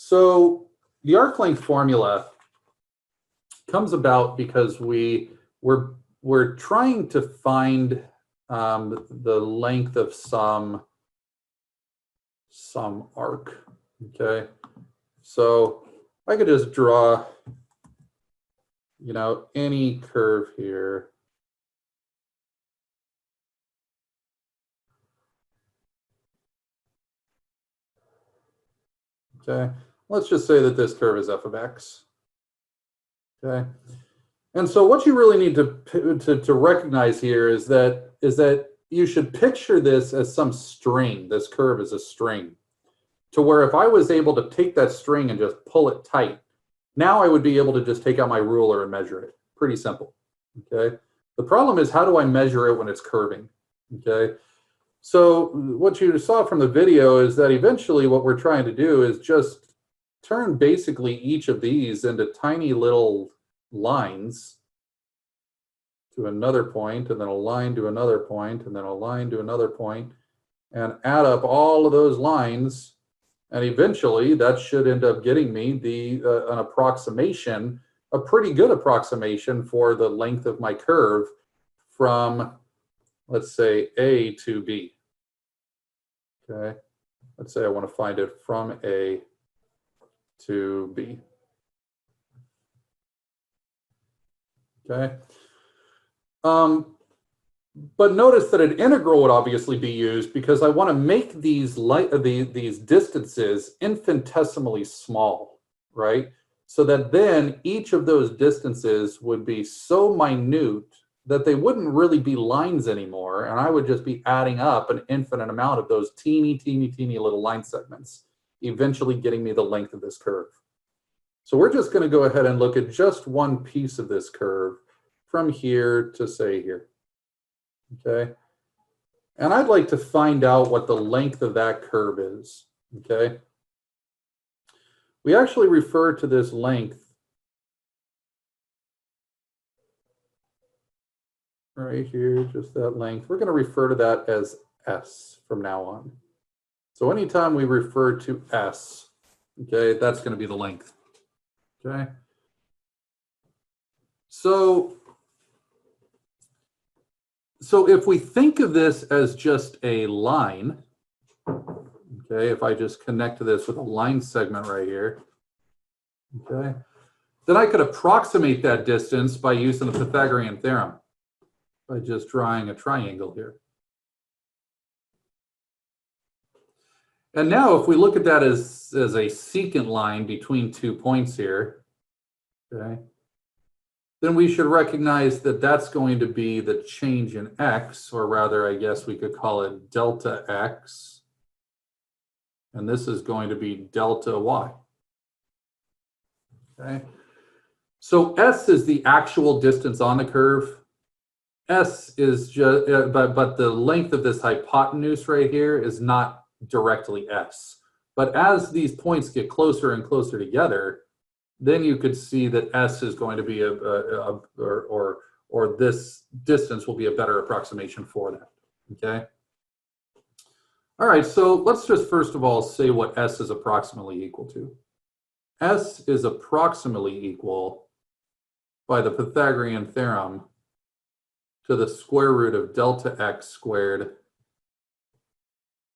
So the arc length formula comes about because we're trying to find the length of some arc. Okay, so I could just draw, you know, any curve here. Okay, let's just say that this curve is f of x. Okay, and so what you really need to recognize here is that you should picture this as some string. This curve is a string, to where if I was able to take that string and just pull it tight, now I would be able to just take out my ruler and measure it. Pretty simple. Okay. The problem is, how do I measure it when it's curving? Okay. So what you saw from the video is that eventually what we're trying to do is just turn basically each of these into tiny little lines to another point, and then a line to another point, and then a line to another point, and add up all of those lines. And eventually that should end up getting me an approximation, a pretty good approximation for the length of my curve from, let's say, A to B. Okay, let's say I want to find it from A to B. Okay. But notice that an integral would obviously be used because I want to make these distances infinitesimally small, right? So that then each of those distances would be so minute that they wouldn't really be lines anymore, and I would just be adding up an infinite amount of those teeny little line segments, eventually getting me the length of this curve. So we're just going to go ahead and look at just one piece of this curve from here to, say, here. Okay, and I'd like to find out what the length of that curve is. Okay, we actually refer to this length right here, just that length. We're going to refer to that as S from now on. So anytime we refer to S, okay, that's going to be the length. Okay, so if we think of this as just a line, okay, if I just connect to this with a line segment right here, okay, then I could approximate that distance by using the Pythagorean theorem, by just drawing a triangle here. And now if we look at that as a secant line between 2 points here, okay, then we should recognize that that's going to be the change in x, or rather, I guess we could call it delta x. And this is going to be delta y. Okay. So S is the actual distance on the curve. S is just, but the length of this hypotenuse right here is not directly S. But as these points get closer and closer together, then you could see that S is going to be or this distance will be a better approximation for that. Okay. All right, so let's just first of all say what S is approximately equal to. S is approximately equal, by the Pythagorean theorem, to the square root of delta x squared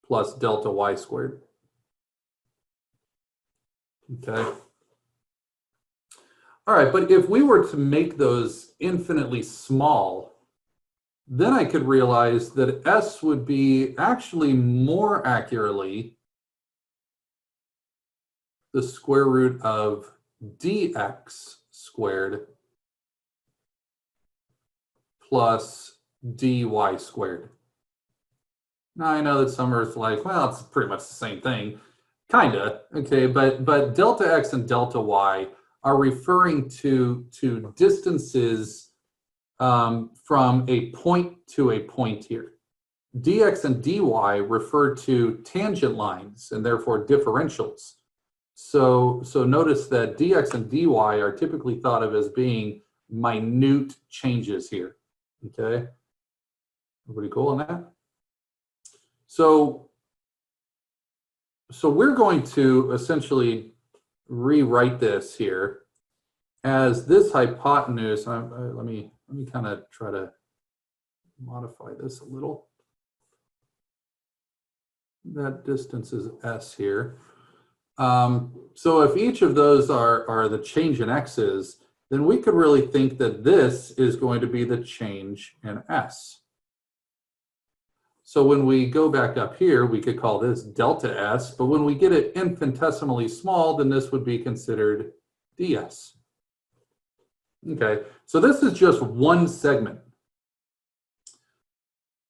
plus delta y squared. Okay. All right, but if we were to make those infinitely small, then I could realize that S would be actually more accurately the square root of dx squared plus dy squared. Now I know that some are like, well, it's pretty much the same thing. Kinda, okay, but delta x and delta y are referring to distances from a point to a point here. Dx and dy refer to tangent lines and therefore differentials. So notice that dx and dy are typically thought of as being minute changes here. Okay, everybody cool on that? So we're going to essentially rewrite this here as this hypotenuse. Let me kind of try to modify this a little. That distance is S here. So if each of those are the change in x's, then we could really think that this is going to be the change in S. So when we go back up here, we could call this delta S, but when we get it infinitesimally small, then this would be considered ds. Okay, so this is just one segment.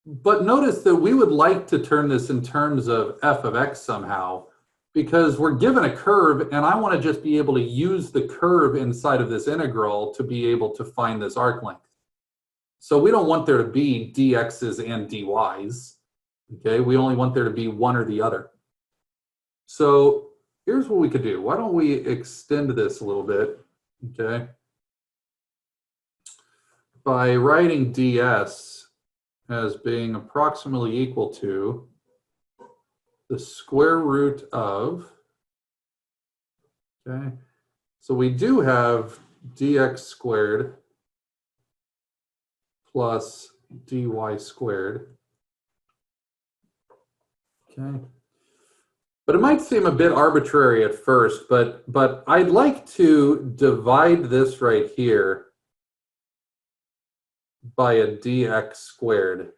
But notice that we would like to turn this in terms of f of x somehow, because we're given a curve and I want to just be able to use the curve inside of this integral to be able to find this arc length. So we don't want there to be dx's and dy's. Okay, we only want there to be one or the other. So here's what we could do. Why don't we extend this a little bit, okay, by writing ds as being approximately equal to the square root of, okay, so we do have dx squared plus dy squared, okay. But it might seem a bit arbitrary at first, but I'd like to divide this right here by a dx squared,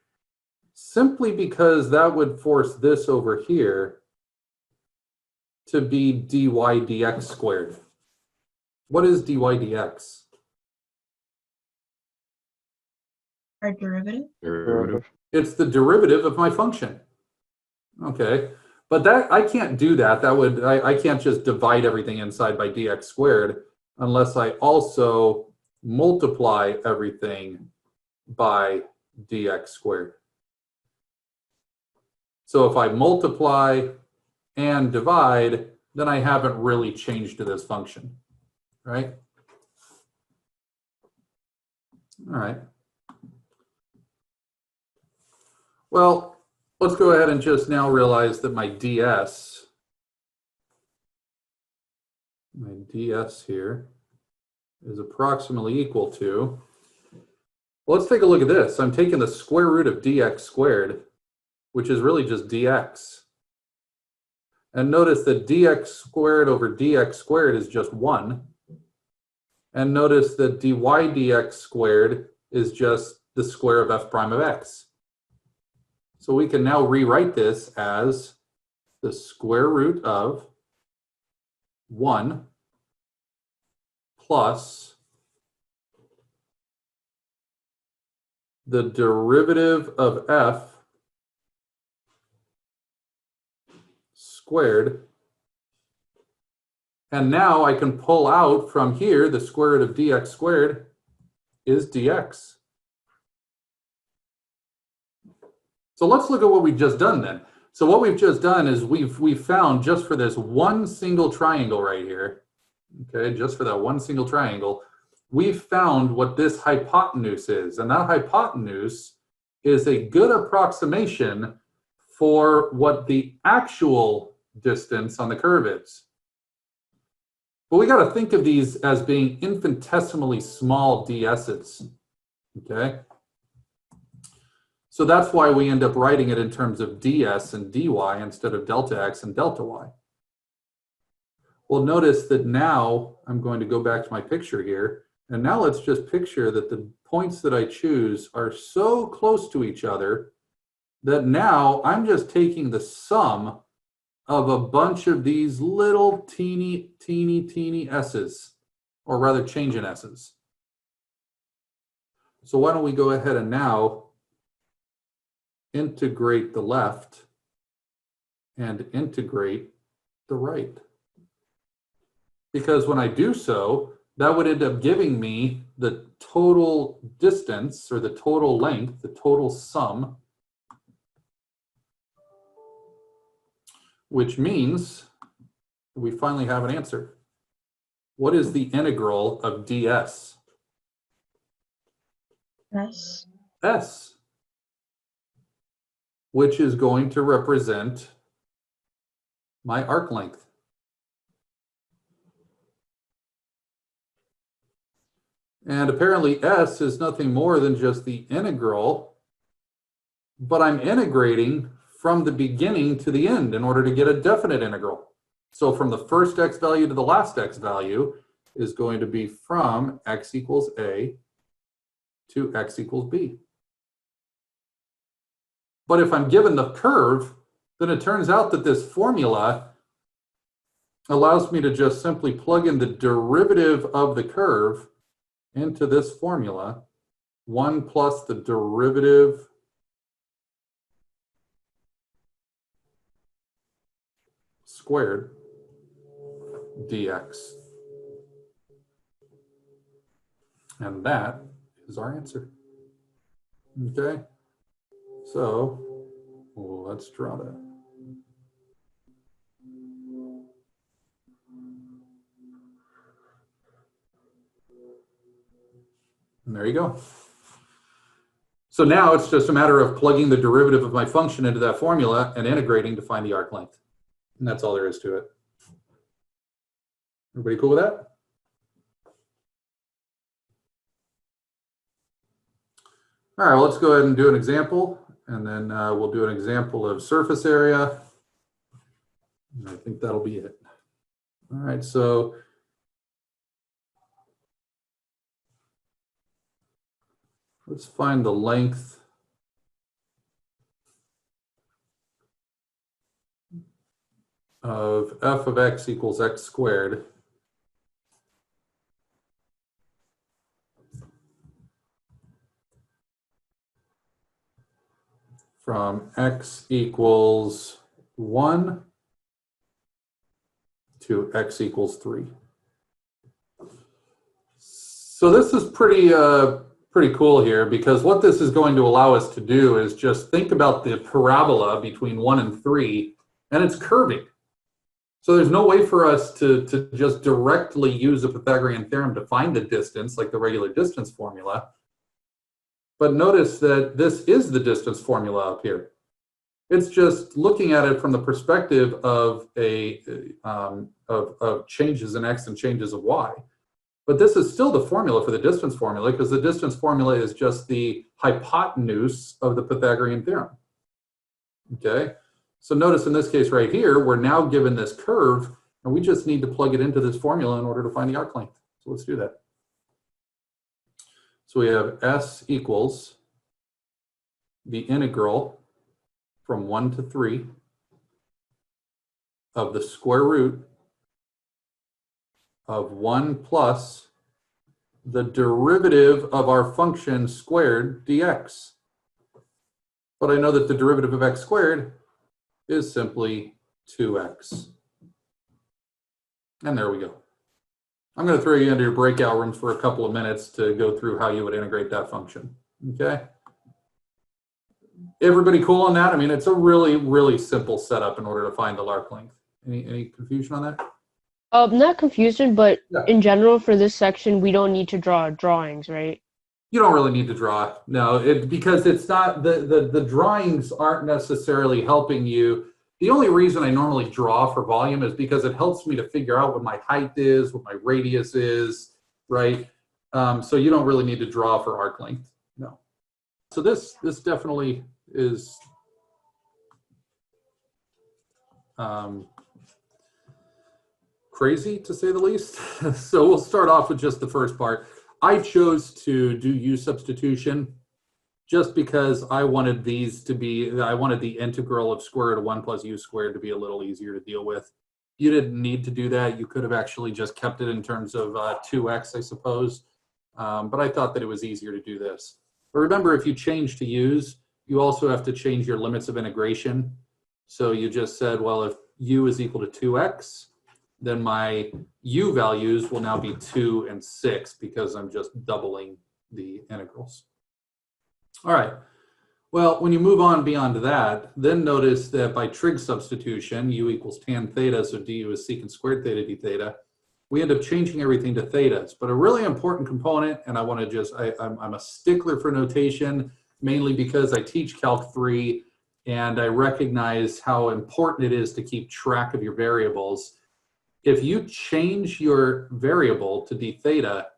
simply because that would force this over here to be dy dx squared. What is dy dx? Our derivative? Derivative. It's the derivative of my function. Okay, but that I can't do that. That would I can't just divide everything inside by dx squared unless I also multiply everything by dx squared. So if I multiply and divide, then I haven't really changed to this function, right? All right. Well, let's go ahead and just now realize that my ds here is approximately equal to, well, let's take a look at this. I'm taking the square root of dx squared, which is really just dx. And notice that dx squared over dx squared is just 1. And notice that dy dx squared is just the square of f prime of x. So we can now rewrite this as the square root of 1 plus the derivative of f squared. And now I can pull out from here the square root of dx squared is dx. So let's look at what we've just done then. So what we've just done is we've found, just for this one single triangle right here, okay, just for that one single triangle, we've found what this hypotenuse is. And that hypotenuse is a good approximation for what the actual distance on the curve is. But we got to think of these as being infinitesimally small ds's, okay? So that's why we end up writing it in terms of ds and dy instead of delta x and delta y. Well, notice that now I'm going to go back to my picture here, and now let's just picture that the points that I choose are so close to each other that now I'm just taking the sum of a bunch of these little teeny s's, or rather change in s's. So why don't we go ahead and now integrate the left and integrate the right. Because when I do so, that would end up giving me the total distance, or the total length, the total sum, which means we finally have an answer. What is the integral of ds? S. S, which is going to represent my arc length. And apparently S is nothing more than just the integral, but I'm integrating from the beginning to the end in order to get a definite integral. So from the first x value to the last x value is going to be from x equals a to x equals b. But if I'm given the curve, then it turns out that this formula allows me to just simply plug in the derivative of the curve into this formula, 1 plus the derivative squared dx. And that is our answer. Okay, so let's draw that. And there you go. So now it's just a matter of plugging the derivative of my function into that formula and integrating to find the arc length. And that's all there is to it. Everybody cool with that? All right, well, let's go ahead and do an example, and then we'll do an example of surface area. And I think that'll be it. All right, so let's find the length of f of x equals x squared from x equals 1 to x equals 3. So this is pretty cool here, because what this is going to allow us to do is just think about the parabola between 1 and 3, and it's curving. So there's no way for us to just directly use a Pythagorean theorem to find the distance, like the regular distance formula. But notice that this is the distance formula up here. It's just looking at it from the perspective of of changes in x and changes of y. But this is still the formula for the distance formula, because the distance formula is just the hypotenuse of the Pythagorean theorem. Okay, so notice in this case right here, we're now given this curve, and we just need to plug it into this formula in order to find the arc length. So let's do that. So we have S equals the integral from 1 to 3 of the square root of 1 plus the derivative of our function squared dx. But I know that the derivative of x squared is simply 2x. And there we go. I'm going to throw you into your breakout rooms for a couple of minutes to go through how you would integrate that function. Okay? Everybody cool on that? I mean, it's a really, really simple setup in order to find the arc length. Any confusion on that? Not confusion, but Yeah. in general for this section, we don't need to draw drawings, right? You don't really need to draw. No, because it's not, the drawings aren't necessarily helping you. The only reason I normally draw for volume is because it helps me to figure out what my height is, what my radius is, right? So you don't really need to draw for arc length, no. So this definitely is crazy, to say the least. So we'll start off with just the first part. I chose to do u substitution just because I wanted these to be, I wanted the integral of square root of 1 plus u squared to be a little easier to deal with. You didn't need to do that. You could have actually just kept it in terms of 2x, I suppose. But I thought that it was easier to do this. But remember, if you change to u's, you also have to change your limits of integration. So you just said, well, if u is equal to 2x, then my u values will now be 2 and 6 because I'm just doubling the integrals. All right, well, when you move on beyond that, then notice that by trig substitution, u equals tan theta, so du is secant squared theta d theta, we end up changing everything to thetas. But a really important component, and I want to just, I'm a stickler for notation, mainly because I teach Calc 3, and I recognize how important it is to keep track of your variables. If you change your variable to d theta,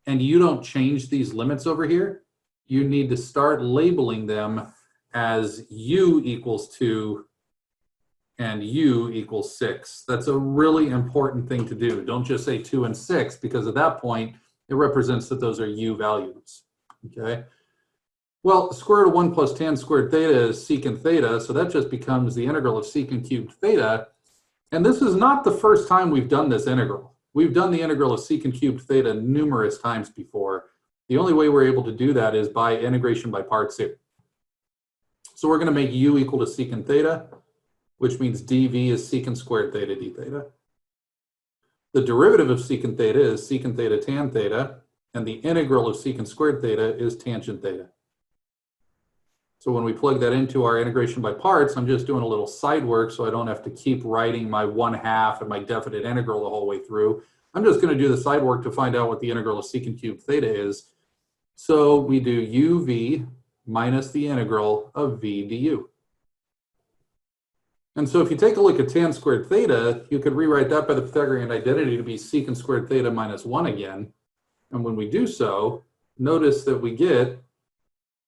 and you don't change these limits over here, you need to start labeling them as u equals 2 and u equals 6. That's a really important thing to do. Don't just say 2 and 6, because at that point, it represents that those are u values, okay? Well, square root of 1 plus tan squared theta is secant theta, so that just becomes the integral of secant cubed theta. And this is not the first time we've done this integral. We've done the integral of secant cubed theta numerous times before. The only way we're able to do that is by integration by parts here. So we're going to make u equal to secant theta, which means dv is secant squared theta d theta. The derivative of secant theta is secant theta tan theta, and the integral of secant squared theta is tangent theta. So when we plug that into our integration by parts, I'm just doing a little side work so I don't have to keep writing my 1/2 and my definite integral the whole way through. I'm just going to do the side work to find out what the integral of secant cubed theta is. So we do uv minus the integral of v du. And so if you take a look at tan squared theta, you could rewrite that by the Pythagorean identity to be secant squared theta minus 1 again. And when we do so, notice that we get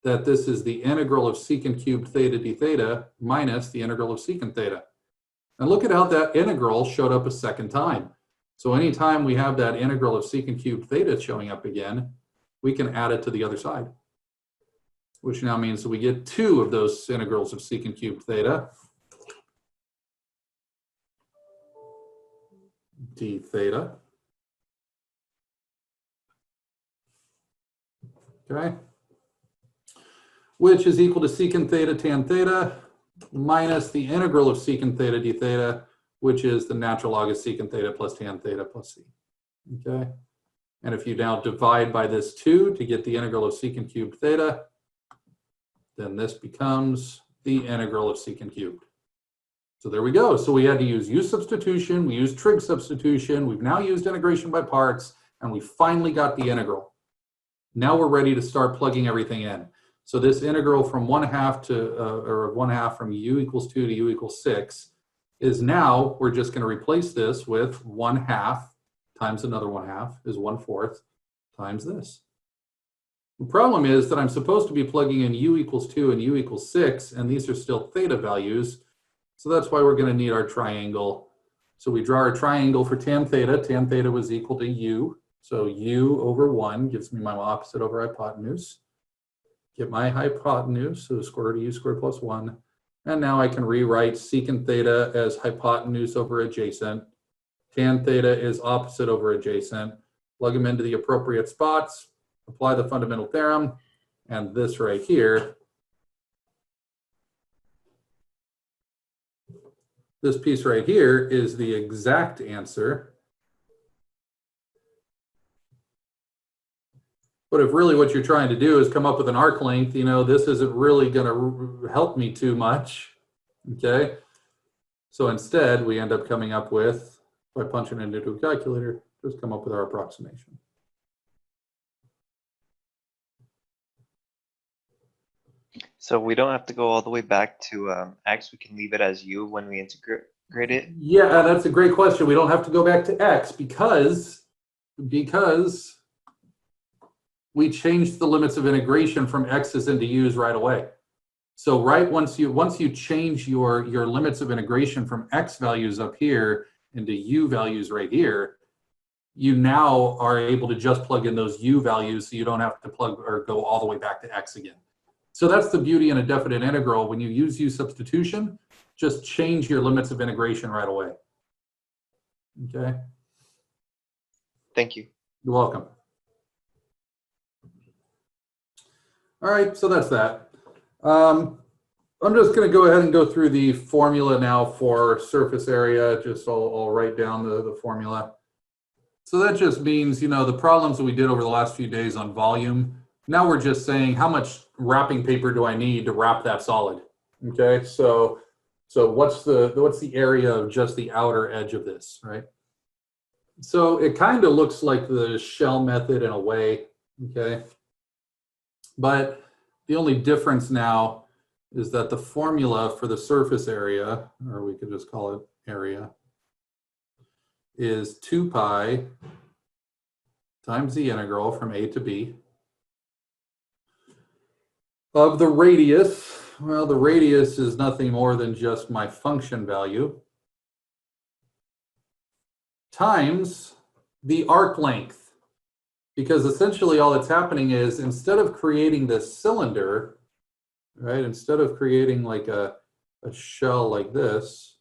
that this is the integral of secant cubed theta d theta minus the integral of secant theta. And look at how that integral showed up a second time. So anytime we have that integral of secant cubed theta showing up again, we can add it to the other side, which now means that we get 2 of those integrals of secant cubed theta d theta. Okay. Which is equal to secant theta tan theta minus the integral of secant theta d theta, which is the natural log of secant theta plus tan theta plus c. Okay. And if you now divide by this 2 to get the integral of secant cubed theta, then this becomes the integral of secant cubed. So there we go. So we had to use u substitution, we used trig substitution, we've now used integration by parts, and we finally got the integral. Now we're ready to start plugging everything in. So this integral from 1/2 to, or 1/2 from u equals 2 to u equals 6 is now, we're just going to replace this with 1/2 times another 1/2 is 1/4 times this. The problem is that I'm supposed to be plugging in u equals 2 and u equals 6, and these are still theta values. So that's why we're going to need our triangle. So we draw our triangle for tan theta. Tan theta was equal to u. So u over 1 gives me my opposite over hypotenuse. Get my hypotenuse, so square root of u squared plus 1. And now I can rewrite secant theta as hypotenuse over adjacent. Tan theta is opposite over adjacent. Plug them into the appropriate spots, apply the fundamental theorem, and this right here, this piece right here is the exact answer. But if really what you're trying to do is come up with an arc length, you know, this isn't really going to help me too much, okay? So instead, we end up coming up with, by punching it into a calculator, just come up with our approximation. So we don't have to go all the way back to x. We can leave it as u when we integrate it. Yeah, that's a great question. We don't have to go back to x because we changed the limits of integration from x's into u's right away. So right once you change your limits of integration from x values up here into u values right here, you now are able to just plug in those u values so you don't have to plug or go all the way back to x again. So that's the beauty in a definite integral. When you use u substitution, just change your limits of integration right away. Okay? Thank you. You're welcome. All right, so that's that. I'm just going to go ahead and go through the formula now for surface area. Just I'll write down the formula. So that just means, you know, the problems that we did over the last few days on volume, now we're just saying how much wrapping paper do I need to wrap that solid? Okay, so what's the area of just the outer edge of this, right? So it kind of looks like the shell method in a way, okay? But the only difference now is that the formula for the surface area, or we could just call it area, is 2 pi times the integral from a to b of the radius. Well, the radius is nothing more than just my function value times the arc length. Because essentially all that's happening is instead of creating this cylinder, right, instead of creating like a shell like this,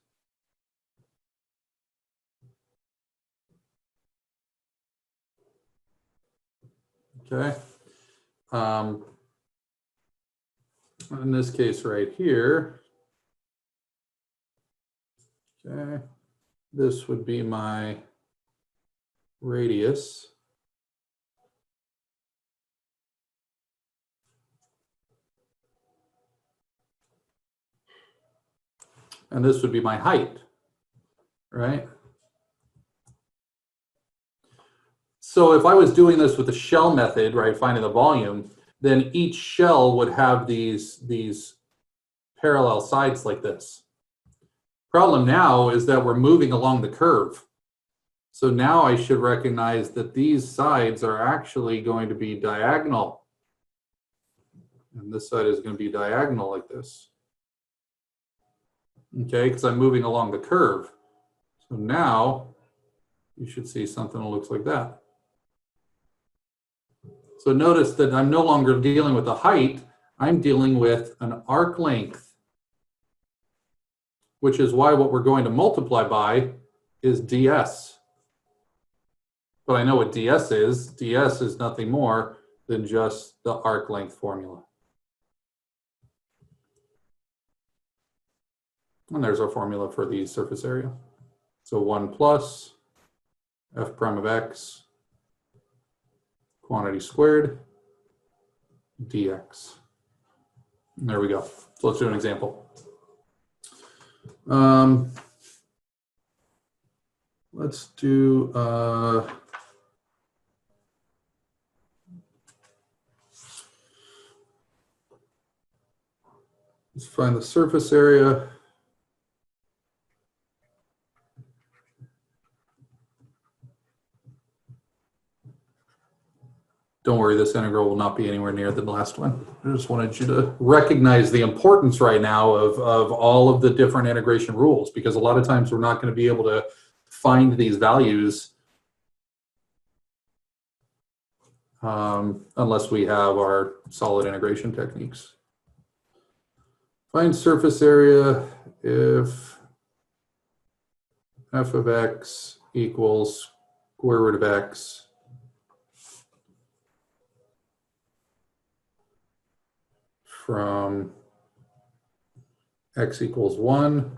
okay, in this case right here, okay, this would be my radius. And this would be my height, right? So if I was doing this with the shell method, right, finding the volume, then each shell would have these parallel sides like this. Problem now is that we're moving along the curve. So now I should recognize that these sides are actually going to be diagonal. And this side is going to be diagonal like this. Okay, because I'm moving along the curve. So now you should see something that looks like that. So notice that I'm no longer dealing with the height, I'm dealing with an arc length, which is why what we're going to multiply by is ds. But I know what ds is. ds is nothing more than just the arc length formula. And there's our formula for the surface area. So 1 plus f prime of x quantity squared dx. And there we go. So let's do an example. Let's do let's find the surface area. Don't worry, this integral will not be anywhere near the last one. I just wanted you to recognize the importance right now of all of the different integration rules, because a lot of times we're not going to be able to find these values unless we have our solid integration techniques. Find surface area if f of x equals square root of x from x equals 1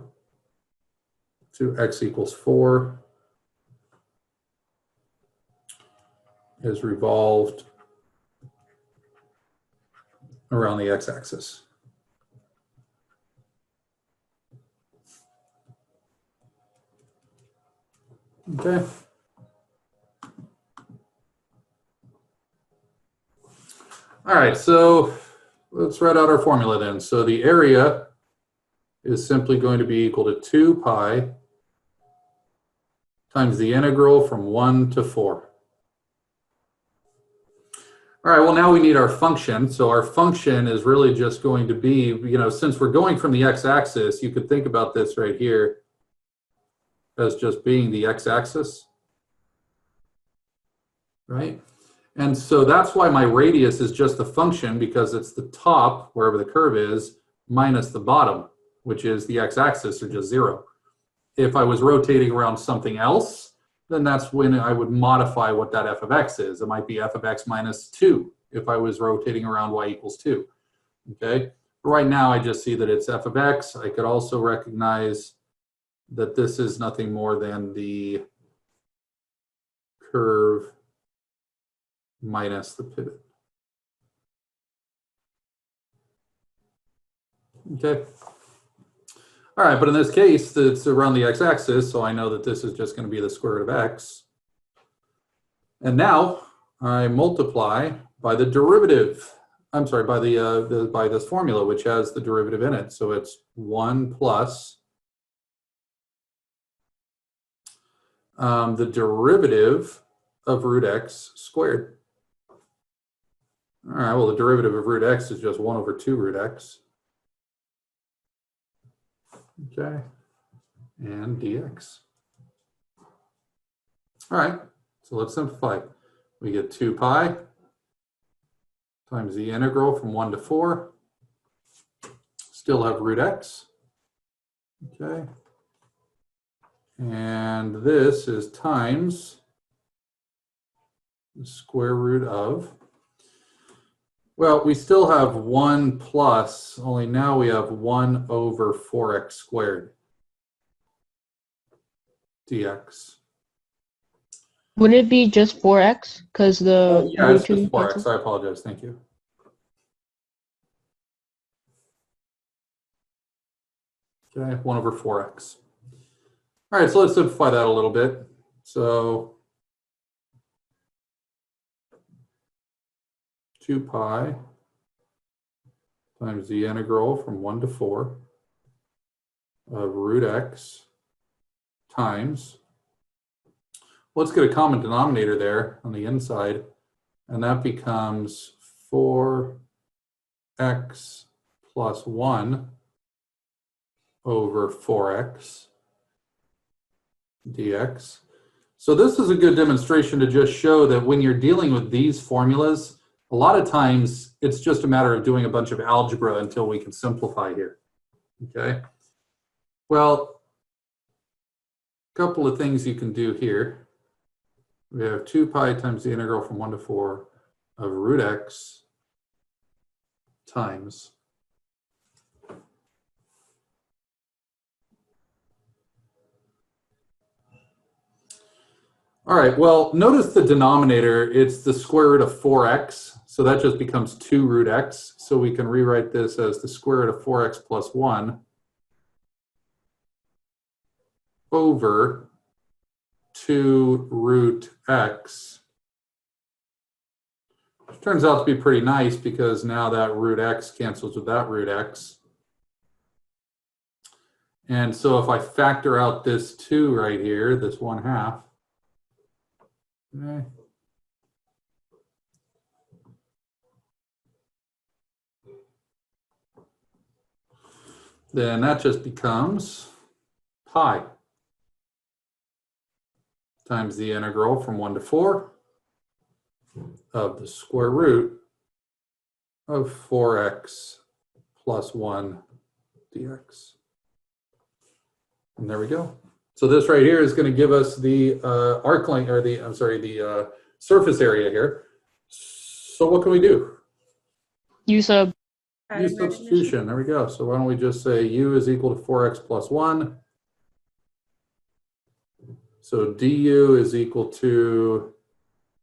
to x equals 4 is revolved around the x-axis. Okay. All right, so let's write out our formula then. So the area is simply going to be equal to 2 pi times the integral from 1 to 4. All right, well, now we need our function. So our function is really just going to be, you know, since we're going from the x-axis, you could think about this right here as just being the x-axis, right? And so that's why my radius is just the function, because it's the top, wherever the curve is, minus the bottom, which is the x-axis, or just 0. If I was rotating around something else, then that's when I would modify what that f of x is. It might be f of x minus 2 if I was rotating around y equals 2. Okay? Right now, I just see that it's f of x. I could also recognize that this is nothing more than the curve minus the pivot. Okay. All right, but in this case, it's around the x-axis, so I know that this is just going to be the square root of x. And now I multiply by the derivative. I'm sorry, by by this formula, which has the derivative in it. So it's 1 plus the derivative of root x squared. All right, well, the derivative of root x is just 1 over 2 root x. Okay, and dx. All right, so let's simplify. We get 2 pi times the integral from 1 to 4. Still have root x. Okay. And this is times the square root of, well, we still have 1 plus, only now we have 1 over 4x squared dx. Wouldn't it be just 4x? Because the Yeah, it's root just 2 4x. cancels? I apologize. Thank you. Okay, 1 over 4x. All right, so let's simplify that a little bit. So 2 pi times the integral from 1 to 4 of root x times, let's get a common denominator there on the inside, and that becomes 4x plus 1 over 4x dx. So this is a good demonstration to just show that when you're dealing with these formulas, a lot of times it's just a matter of doing a bunch of algebra until we can simplify here. Okay. Well, a couple of things you can do here. We have 2 pi times the integral from 1 to 4 of root x times all right, well, notice the denominator, it's the square root of 4x, so that just becomes 2 root x. So we can rewrite this as the square root of 4x plus 1 over 2 root x. Which turns out to be pretty nice because now that root x cancels with that root x. And so if I factor out this 2 right here, this 1/2, okay, then that just becomes pi times the integral from 1 to 4 of the square root of 4x plus 1 dx. And there we go. So this right here is going to give us the arc length, or the surface area here. So what can we do? U sub. Use substitution. There we go. So why don't we just say u is equal to 4x plus 1. So du is equal to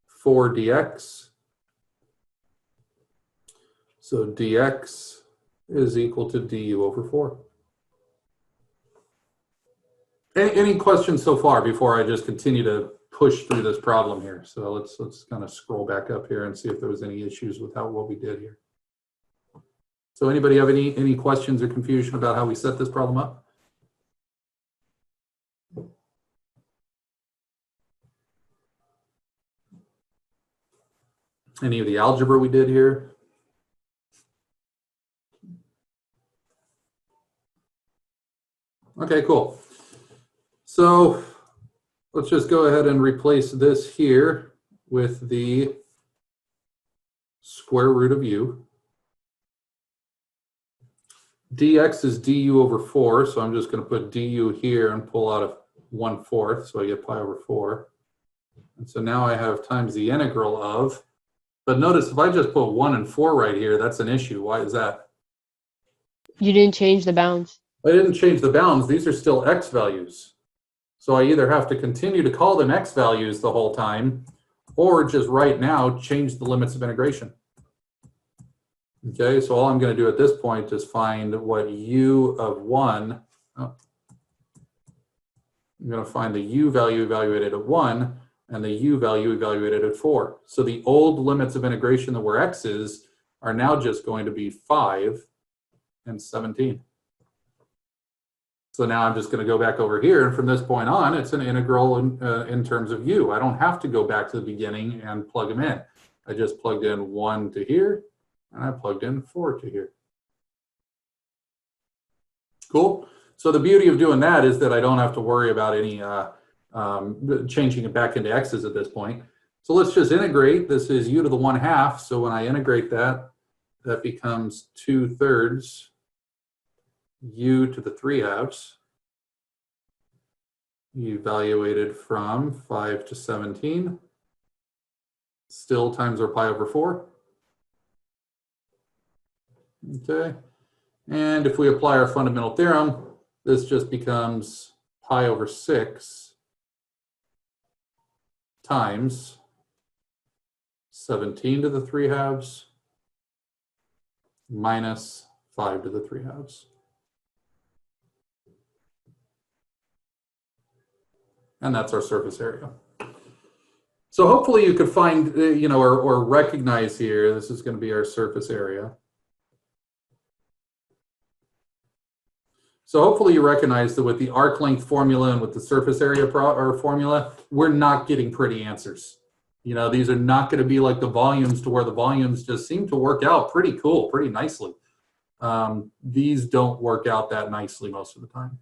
4 dx. So dx is equal to du over 4. Any questions so far before I just continue to push through this problem here? So let's kind of scroll back up here and see if there was any issues with what we did here. So anybody have any questions or confusion about how we set this problem up? Any of the algebra we did here? Okay, cool. So let's just go ahead and replace this here with the square root of u. Dx is du over 4, so I'm just going to put du here and pull out of 1/4, so I get pi over 4. And so now I have times the integral of, but notice if I just put 1 and 4 right here, that's an issue. Why is that? You didn't change the bounds. I didn't change the bounds. These are still x values. So I either have to continue to call them x values the whole time, or just right now change the limits of integration. Okay, so all I'm going to do at this point is find what u of 1, I'm going to find the u value evaluated at 1 and the u value evaluated at 4. So the old limits of integration that were x's are now just going to be 5 and 17. So now I'm just going to go back over here, and from this point on, it's an integral in terms of u. I don't have to go back to the beginning and plug them in. I just plugged in 1 to here, and I plugged in 4 to here. Cool. So the beauty of doing that is that I don't have to worry about any changing it back into x's at this point. So let's just integrate. This is u to the 1/2. So when I integrate that, that becomes 2/3 u to the 3/2, evaluated from 5 to 17, still times our pi over 4. Okay, and if we apply our fundamental theorem, this just becomes pi over 6 times 17 to the 3/2 minus 5 to the 3/2. And that's our surface area. So hopefully you could find, or recognize here, this is going to be our surface area. So hopefully you recognize that with the arc length formula and with the surface area formula, we're not getting pretty answers. These are not going to be like the volumes, to where the volumes just seem to work out pretty cool, pretty nicely. These don't work out that nicely most of the time.